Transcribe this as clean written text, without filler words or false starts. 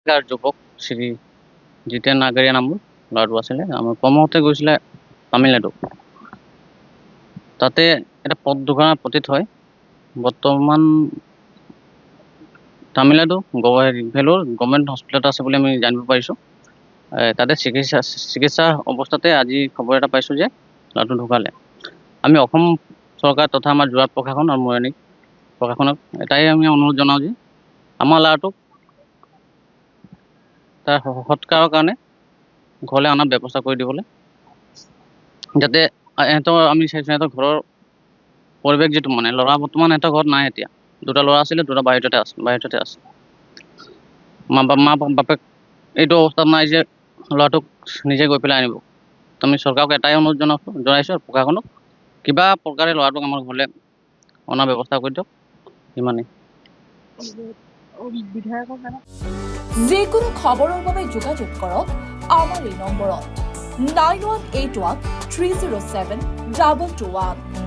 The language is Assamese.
বেকাৰ যুৱক শ্ৰী জিতেন নাগাৰীয়া নামৰ ল'ৰাটো আছিলে। আমাৰ কৰ্মসূত্ৰে গৈছিলে তামিলনাডু। তাতে এটা পথ দুৰ্ঘটনাত পতিত হয়। বৰ্তমান তামিলনাডু ভেলোৰ গভৰ্ণমেণ্ট হস্পিটেলত আছে বুলি আমি জানিব পাৰিছোঁ। তাতে চিকিৎসা অৱস্থাতে আজি খবৰ এটা পাইছোঁ যে ল'ৰাটো ঢুকালে। আমি অসম চৰকাৰ তথা আমাৰ যোৰহাট প্ৰশাসন আৰু মৰিয়নি প্ৰশাসনক এটাই আমি অনুৰোধ জনাওঁ যে আমাৰ ল'ৰাটোক তাৰ সৎকাৰৰ কাৰণে ঘৰলৈ অনাৰ ব্যৱস্থা কৰি দিবলৈ, যাতে আমি চাইছোঁ সিহঁতৰ ঘৰৰ পৰিৱেশ যিটো মানে ল'ৰা বৰ্তমান সিহঁতৰ ঘৰত নাই এতিয়া। দুটা ল'ৰা আছিলে, দুটা বাহিৰতে আছে। মা বাপেক এইটো অৱস্থাত নাই যে ল'ৰাটোক নিজে গৈ পেলাই আনিব। আমি চৰকাৰক এটাই অনুৰোধ জনাইছোঁ আৰু প্ৰশাসনক কিবা প্ৰকাৰে ল'ৰাটোক আমাৰ ঘৰলৈ অনাৰ ব্যৱস্থা কৰি দিয়ক, ইমানেই। যিকোনো খবৰৰ বাবে যোগাযোগ কৰক আমাৰ এই নম্বৰত 9181 307 221।